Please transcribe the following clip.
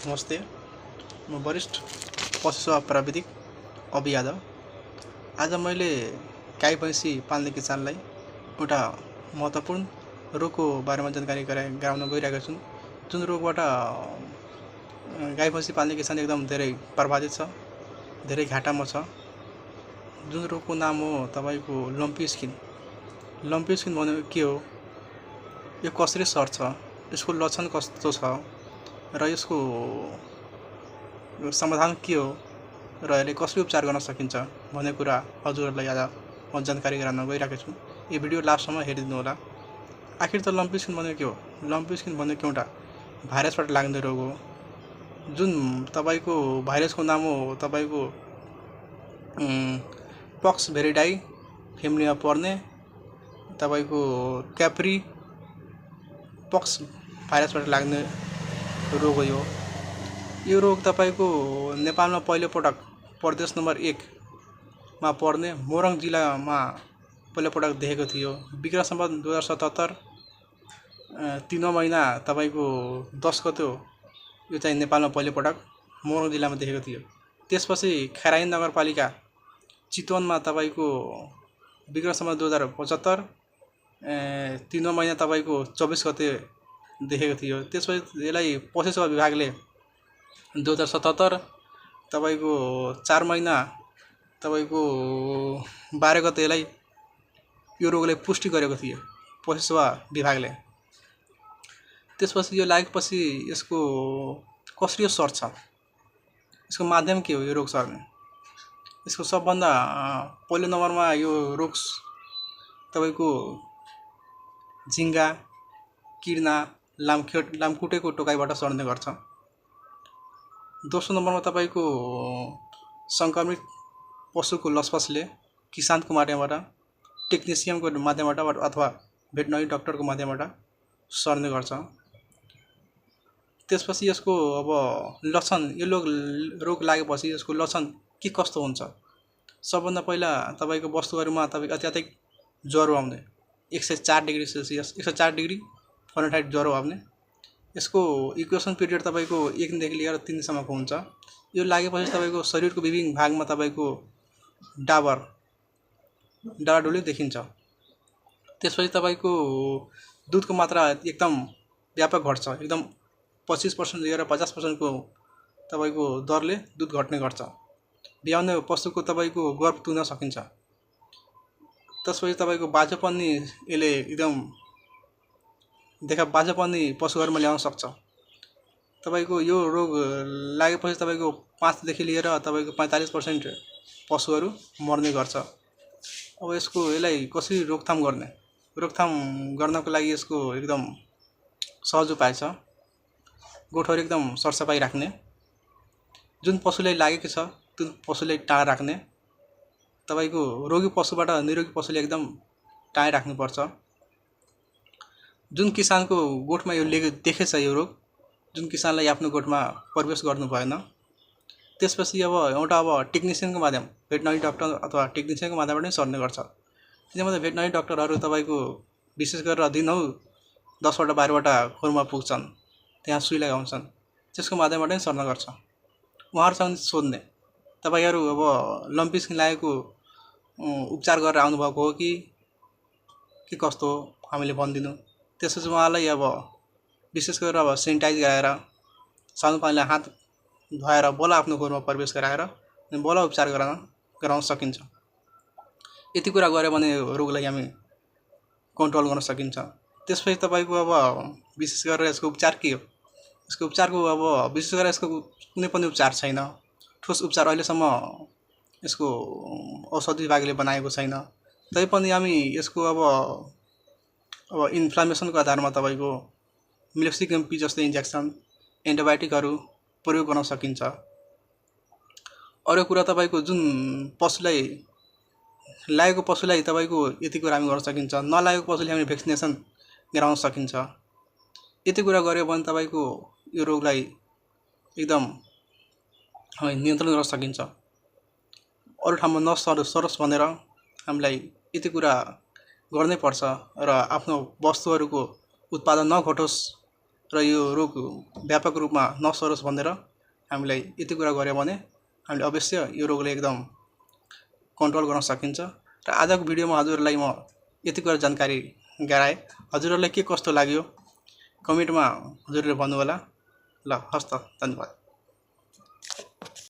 नमस्ते, म वरिष्ठ पशु सेवा प्राविधिक अभि यादव। आज मैले गाई भैँसी पाल्ने किसानलाई एउटा महत्त्वपूर्ण रोगको बारेमा जानकारी गराउन गइरहेको छु। जुन रोगबाट गाई भैँसी पाल्ने किसान एकदम धेरै प्रभावित छ, धेरै घाटामा छ। जुन रोगको नाम हो तपाईँको लम्पी स्किन। लम्पी स्किन भनेको के हो, यो कसरी सर्छ, यसको लक्षण कस्तो छ र यसको समाधान के हो र यसले कसरी उपचार गर्न सकिन्छ भन्ने कुरा हजुरहरूलाई आज म जानकारी गराउन गइरहेको छु। यो भिडियो लास्टसम्म हेरिदिनु होला। आखिर त लम्पी स्किन भनेको के हो? लम्पी स्किन भनेको एउटा भाइरसबाट लाग्ने रोग हो। जुन तपाईँको भाइरसको नाम हो तपाईँको पक्स भेरिडाई फ्यामिलीमा पर्ने तपाईँको क्याप्री पक्स भाइरसबाट लाग्ने रोग हो। यो रोग तपाईँको नेपालमा पहिलोपटक प्रदेश नम्बर 1 मा पर्ने मोरङ जिल्लामा पहिलोपटक देखेको थियो। विक्रम सम्वत 2077 3औं महिना तपाईँको 10 गते यो चाहिँ नेपालमा पहिलोपटक मोरङ जिल्लामा देखेको थियो। त्यसपछि खरानी नगरपालिका चितवनमा तपाईँको विक्रम सम्वत 2075 3औं महिना तपाईँको 24 गते देखेको थियो। त्यसपछि यसलाई पशु सेवा विभागले 2077 तपाईँको 4 महिना तपाईँको 12 गते यसलाई यो रोगलाई पुष्टि गरेको थियो पशु सेवा विभागले। त्यसपछि यो लागेपछि यसको कसरी सर्छ, यसको माध्यम के हो यो रोग सर्ने? यसको सबभन्दा पहिलो नम्बरमा यो रोग तपाईँको झिङ्गा, किर्ना, लामखुट्टेको टोकाइबाट सर्ने गर्छ। दोस्रो नम्बरमा तपाईँको सङ्क्रमित पशुको लसपसले किसानको माध्यमबाट, टेक्निसियनको माध्यमबाट अथवा भेटनरी डक्टरको माध्यमबाट सर्ने गर्छ। त्यसपछि यसको अब लक्षण, यो रोग लागेपछि यसको लक्षण के कस्तो हुन्छ? सबभन्दा पहिला तपाईँको वस्तुहरूमा तपाईँको अत्याधिक ज्वरो आउने, 104 डिग्री सेल्सियस 104 डिग्री फरेनहाइट ज्वरो आउने। यसको इक्वेसन पिरियड तपाईँको 1 दिनदेखि लिएर 3 दिनसम्मको हुन्छ। यो लागेपछि तपाईँको शरीरको विभिन्न भागमा तपाईँको डाडाडुली देखिन्छ। त्यसपछि तपाईँको दुधको मात्रा एकदम व्यापक घट्छ। एकदम 25% लिएर 50%को तपाईँको दरले दुध घट्ने गर्छ। ब्याउने पशुको तपाईँको गर्भ तुन्न सकिन्छ। त्यसपछि तपाईँको बाझोपनी, यसले एकदम बाझोपनी पशुहरूमा ल्याउन सक्छ। तपाईँको यो रोग लागेपछि तपाईँको 5 देखि लिएर तपाईँको 45% पशुहरू मर्ने गर्छ। अब यसलाई कसरी रोकथाम गर्ने? रोकथाम गर्नको लागि यसको एकदम सहज उपाय छ। गोठहरू एकदम सरसफाइ राख्ने, जुन पशुलाई लागेको छ त्यो पशुलाई टाढा राख्ने, तपाईँको रोगी पशुबाट निरोगी पशुले एकदम टाढा राख्नुपर्छ। जुन किसानको गोठमा यो देखेछ यो रोग, जुन किसानलाई आफ्नो गोठमा प्रवेश गर्नु भएन, त्यसपछि अब टेक्निसियनको माध्यम, भेटनरी डक्टर अथवा टेक्निसियनको माध्यमबाट नै सर्ने गर्छ। त्यसैले भेटनरी डक्टरहरू तपाईँको विशेष गरेर दिनहुँ 10वटा 12वटा खोरमा पुग्छन्, त्यहाँ सुई लगाउँछन्, त्यसको माध्यमबाट नै सर्न गर्छ। उहाँहरूसँग सोध्ने, तपाईँहरू अब लम्पी स्किन लागेको उपचार गरेर आउनुभएको हो कि कस्तो हो, हामीले भनिदिनु। त्यसपछि उहाँलाई अब विशेष गरेर अब सेनिटाइज गराएर, साबुन पानीले हात धुवाएर बल्ल आफ्नो खोरमा प्रवेश गराएर बल्ल उपचार गराउन सकिन्छ। यति कुरा गऱ्यो भने रोगलाई हामी कन्ट्रोल गर्न सकिन्छ। त्यसपछि तपाईँको अब विशेष गरेर यसको उपचार के हो? यसको उपचारको अब विशेष गरेर यसको कुनै पनि उपचार छैन। ठोस उपचार अहिलेसम्म यसको औषधि विभागले बनाएको छैन। तैपनि हामी यसको अब इन्फ्लामेसनको आधारमा तपाईँको मिलोक्सिडिन जस्तै इन्जेक्सन, एन्टिबायोटिकहरू प्रयोग गर्न सकिन्छ। अरू कुरा तपाईँको जुन पशुलाई लागेको पशुलाई तपाईँको यति कुरा हामी गर्न सकिन्छ। नलागेको पशुलाई हामी भ्याक्सिनेसन गराउन सकिन्छ। यति कुरा गऱ्यो भने तपाईँको यो रोगलाई एकदम नियन्त्रण गर्न सकिन्छ। अरू ठाउँमा नसरोस् भनेर हामीलाई यति कुरा गर्नै पर्छ र आफ्नो वस्तुहरूको उत्पादन नघटोस् र यो रोग व्यापक रूपमा नसरोस् भनेर हामीलाई यति कुरा गर्यो भने हामीले अवश्य यो रोगले एकदम कन्ट्रोल गर्न सकिन्छ। र आजको भिडियोमा हजुरहरूलाई म यति कुरा जानकारी गराएँ। हजुरहरूलाई के कस्तो लाग्यो कमेन्टमा हजुरले भन्नु होला। ल हस् त, धन्यवाद।